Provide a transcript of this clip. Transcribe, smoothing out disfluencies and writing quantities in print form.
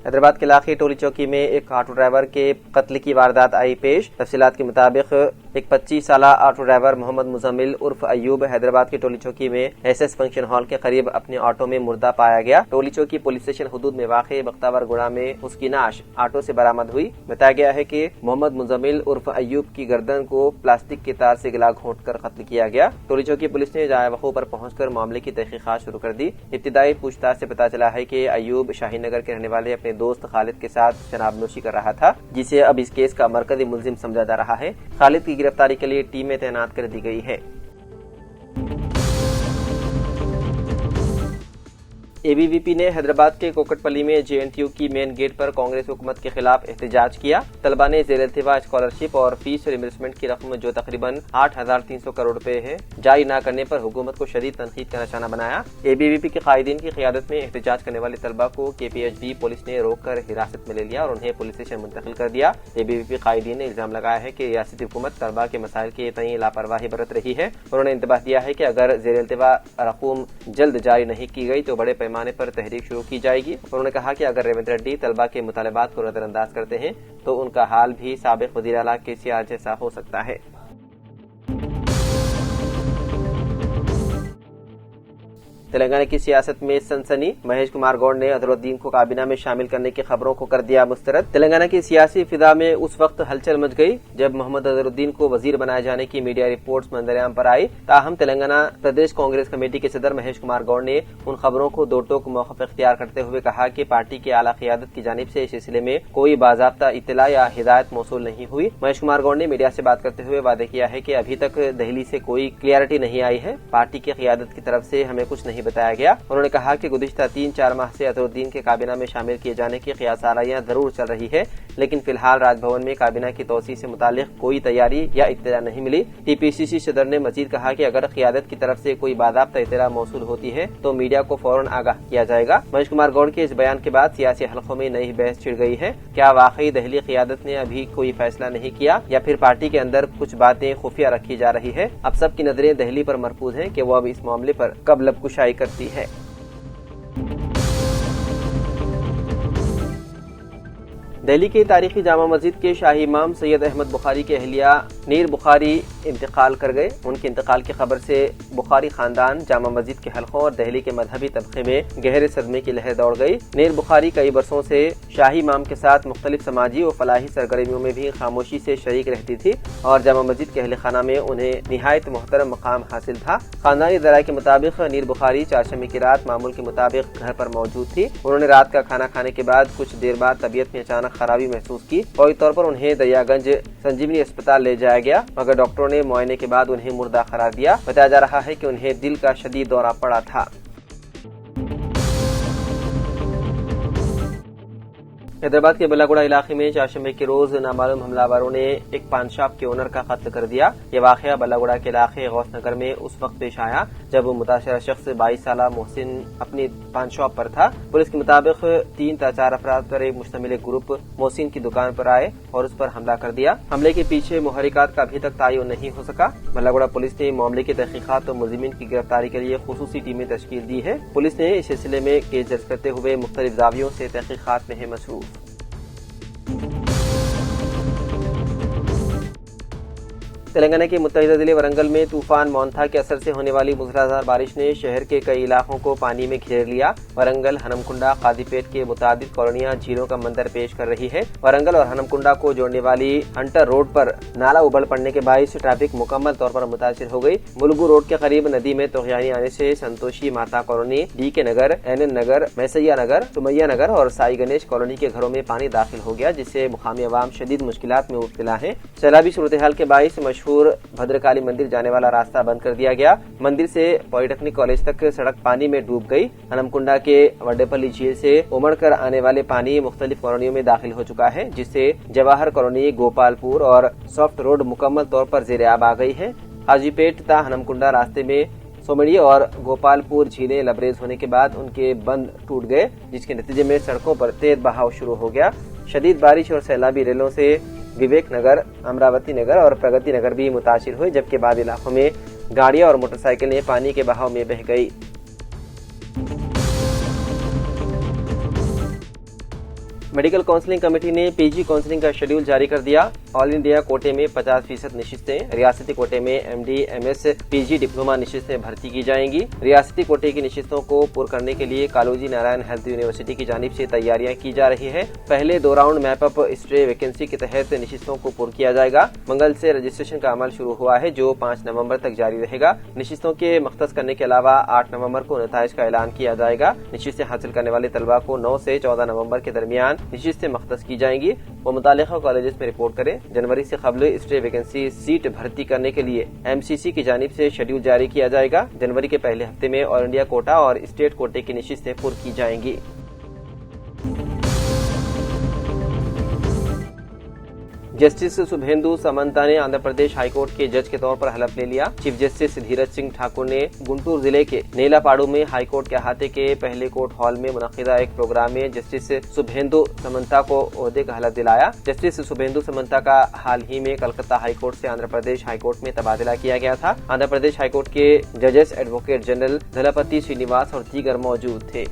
हैदराबाद के इलाके टोली चौकी में एक ऑटो ड्राइवर के कत्ल की वारदात आई पेश। तफसीलात के मुताबिक एक 25 साल ऑटो ड्राइवर मोहम्मद मुजम्मिल उर्फ अयूब हैदराबाद के टोली चौकी में एसएस फंक्शन हॉल के करीब अपने ऑटो में मुर्दा पाया गया। टोली चौकी पुलिस स्टेशन हुदूद में वाक़ बख्तावर गुड़ा में उसकी नाश ऑटो से बरामद हुई। बताया गया है कि मोहम्मद मुजम्मिल उर्फ अयूब की गर्दन को प्लास्टिक के तार से गला घोंट कर कत्ल किया गया। टोली चौकी पुलिस ने जाए वक़ूअ पर पहुंचकर मामले की तहकीकात शुरू कर दी। इब्तिदाई पूछताछ से पता चला है कि अयूब शाहीन नगर के रहने वाले अपने दोस्त खालिद के साथ शराब नोशी कर रहा था, जिसे अब इस केस का मरकजी मुल्जिम समझा जा रहा है। खालिद की गिरफ्तारी के लिए टीमें तैनात कर दी गई है। एबीवीपी ने हैदराबाद के कोकटपल्ली में जेएनटीयू की मेन गेट पर कांग्रेस हुकूमत के खिलाफ एहतजाज किया। तलबा ने ज़ेर-ए-इल्तिवा स्कॉलरशिप और फीस रिइंबर्समेंट की रकम जो तकरीबन 8,300 करोड़ रुपए है जारी न करने पर हुकूमत को शदीद तनकीद का निशाना बनाया। एबीवीपी के कायदीन की क़ियादत में एहतजाज करने वाले तलबा को केपीएचबी पुलिस ने रोक कर हिरासत में ले लिया और उन्हें पुलिस स्टेशन मुंतकिल कर दिया। एबीवीपी कायदीन ने इल्जाम लगाया है कि रियासती हुकूमत तलबा के मसाइल के तई लापरवाही बरत रही है। उन्होंने इंतबाह दिया है कि अगर ज़ेर-ए-इल्तिवा रकूम जल्द जारी नहीं की गई तो बड़े पैमाने पर तहरीक शुरू की जाएगी। उन्होंने कहा कि अगर रेवंत रेड्डी तलबा के मुतालबात को नजरअंदाज करते हैं तो उनका हाल भी साबिक वज़ीर आला केसीआर जैसा हो सकता है। तेलंगाना की सियासत में सनसनी। महेश कुमार गौड़ ने अजहरुद्दीन को काबीना में शामिल करने की खबरों को कर दिया मुस्तरद। तेलंगाना की सियासी फिजा में उस वक्त हलचल मच गई जब मोहम्मद अजहरुद्दीन को वजीर बनाए जाने की मीडिया रिपोर्ट्स मंजरेआम पर आई। ताहम तेलंगाना प्रदेश कांग्रेस कमेटी के सदर महेश कुमार गौड़ ने उन खबरों को दो टोक मौक़िफ़ इख्तियार करते हुए कहा कि पार्टी की आला क़ियादत की जानिब से इस सिलसिले में कोई बाज़ाब्ता इत्तला या हिदायत मौसूल नहीं हुई। महेश कुमार गौड़ ने मीडिया से बात करते हुए वादे किया है कि अभी तक दिल्ली से कोई क्लियरिटी नहीं आई है। पार्टी की क़ियादत की तरफ से हमें कुछ नहीं बताया गया। उन्होंने कहा कि गुज़िश्ता 3-4 माह से अजहरुद्दीन के काबीना में शामिल किए जाने की क़ियासाराइयां जरूर चल रही है, लेकिन फिलहाल राजभवन में काबीना की तौसी से मुतालिक कोई तैयारी या इत्तला नहीं मिली। टीपीसीसी सदर ने मजीद कहा कि अगर क़ियादत की तरफ से कोई बाज़ाब्ता इत्तला मौसूल होती है तो मीडिया को फौरन आगाह किया जाएगा। महेश कुमार गौड़ के इस बयान के बाद सियासी हलकों में नई बहस छिड़ गई है। क्या वाकई दिल्ली क़ियादत ने अभी कोई फैसला नहीं किया या फिर पार्टी के अंदर कुछ बातें खुफिया रखी जा रही है? अब सबकी नजरें दिल्ली पर मरकूज हैं कि वो अब इस मामले पर कब लबकुशाई करती है। दिल्ली की तारीखी जामा मस्जिद के शाही इमाम सैयद अहमद बुखारी के अहलिया नीर बुखारी इंतकाल कर गए। उनके इंतकाल की खबर से बुखारी खानदान, जामा मस्जिद के हलकों और दिल्ली के मजहबी तबके में गहरे सदमे की लहर दौड़ गई। नीर बुखारी कई बरसों से शाही इमाम के साथ मुख्तलिफ समाजी और फलाही सरगर्मियों में भी खामोशी से शरीक रहती थी और जामा मस्जिद के अहल खाना में उन्हें निहायत मोहतरम मकाम हासिल था। खानदानी ज़राए के मुताबिक नीर बुखारी चारशंबे की रात मामूल के मुताबिक घर पर मौजूद थी। उन्होंने रात का खाना खाने के बाद कुछ देर बाद तबीयत में अचानक खराबी महसूस की। फौरी तौर पर उन्हें दरियागंज संजीवनी अस्पताल ले जाया गया, मगर डॉक्टरों ने मुआयने के बाद उन्हें मुर्दा करार दिया। बताया जा रहा है कि उन्हें दिल का शदीद दौरा पड़ा था। हैदराबाद के बल्लागुड़ा इलाके में चारशंबे के रोज नामालूम हमलावरों ने एक पान शॉप के ओनर का कत्ल कर दिया। ये वाकया बल्लागुड़ा के इलाके गौसनगर में उस वक्त पेश आया जब मुतासरा शख्स 22 साल मोहसिन अपनी पान शॉप पर था। पुलिस के मुताबिक 3 या 4 अफराद पर एक मुश्तमिल ग्रुप मोहसिन की दुकान पर आए और उस पर हमला कर दिया। हमले के पीछे मुहरिकात का अभी तक तायुन नहीं हो सका। बल्लागुड़ा पुलिस ने मामले की तहकीकात और मुलजिमीन की गिरफ्तारी के लिए खुसूसी टीमें तश्कील दी है। पुलिस ने इस सिलसिले में केस दर्ज करते हुए मुख्तलिफ जावियों से तहकीकात में है मसरूफ। तेलंगाना के मुत्तहिदा जिले वरंगल में तूफान मोंथा के असर से होने वाली मूसलाधार बारिश ने शहर के कई इलाकों को पानी में घेर लिया। वरंगल, हनमकुंडा, कादीपेट के मुतादिद कॉलोनियां झीलों का मंजर पेश कर रही है। वरंगल और हनमकुंडा को जोड़ने वाली हंटर रोड पर नाला उबल पड़ने के बायस ट्रैफिक मुकम्मल तौर पर मुतासिर हो गई। मुलुगु रोड के करीब नदी में तोगयानी आने से संतोषी माता कॉलोनी, डीके नगर, एनएन नगर, मैसैया नगर, सुमैया नगर और साई गणेश कॉलोनी के घरों में पानी दाखिल हो गया, जिससे मुकामी अवाम शदीद मुश्किलात में मुब्तला है। सैलाबी सूरत हाल के बायस मशहूर भद्रकाली मंदिर जाने वाला रास्ता बंद कर दिया गया। मंदिर से पॉलिटेक्निक कॉलेज तक सड़क पानी में डूब गई। हनमकुंडा के वड्डेपल्ली झील से उमड़कर आने वाले पानी मुख्तलिफ कॉलोनियों में दाखिल हो चुका है, जिससे जवाहर कॉलोनी, गोपालपुर और सॉफ्ट रोड मुकम्मल तौर पर जेर आब आ गई है। हाजीपेट ता हनमकुंडा रास्ते में सोमड़ी और गोपालपुर झीलें लबरेज होने के बाद उनके बंद टूट गए, जिसके नतीजे में सड़कों पर तेज बहाव शुरू हो गया। शदीद बारिश और सैलाबी रेलों से विवेक नगर, अमरावती नगर और प्रगति नगर भी मुतासिर हुए, जबकि बाद इलाकों में गाड़ियां और मोटरसाइकिलें पानी के बहाव में बह गई। मेडिकल काउंसलिंग कमेटी ने पीजी काउंसलिंग का शेड्यूल जारी कर दिया। ऑल इंडिया कोटे में 50% निशिस्तें, रियासती कोटे में एमडी, एमएस, पीजी डिप्लोमा निशिस्तें भर्ती की जाएंगी। रियासती कोटे की निशिस्तों को पूर्ण करने के लिए कालोजी नारायण हेल्थ यूनिवर्सिटी की जानिब से तैयारियां की जा रही है। पहले 2 round map up stray vacancy के तहत निशिस्तों को पूर्ण किया जाएगा। मंगल से रजिस्ट्रेशन का अमल शुरू हुआ है, जो 5 नवंबर तक जारी रहेगा। निशिस्तों के मख्तस करने के अलावा 8 नवंबर को नताइज का ऐलान किया जाएगा। निशिस्तें हासिल करने वाले तलबा को 9 से 14 नवंबर के दरमियान निशिस्तें मख्तस की जाएंगी। वो मुतालिका कॉलेजेस में रिपोर्ट करें। जनवरी से कबल स्टे वैकेंसी सीट भर्ती करने के लिए एमसीसी की जानिब से शेड्यूल जारी किया जाएगा। जनवरी के पहले हफ्ते में ऑल इंडिया कोटा और स्टेट कोटे की निशिस्तें पूरी की जाएंगी। जस्टिस शुभेंदु समंता ने आंध्र प्रदेश हाईकोर्ट के जज के तौर पर हलफ ले लिया। चीफ जस्टिस धीरज सिंह ठाकुर ने गुंटूर जिले के नेलापाड़ू में हाईकोर्ट के अहाते के पहले कोर्ट हॉल में मुनक्किदा एक प्रोग्राम में जस्टिस शुभेंदु समंता को ओहदे का हलफ दिलाया। जस्टिस शुभेंदु समंता का हाल ही में कलकत्ता हाईकोर्ट से आंध्र प्रदेश हाईकोर्ट में तबादला किया गया था। आंध्र प्रदेश हाईकोर्ट के जजेस एडवोकेट जनरल धलपति श्रीनिवास और दीगर मौजूद थे।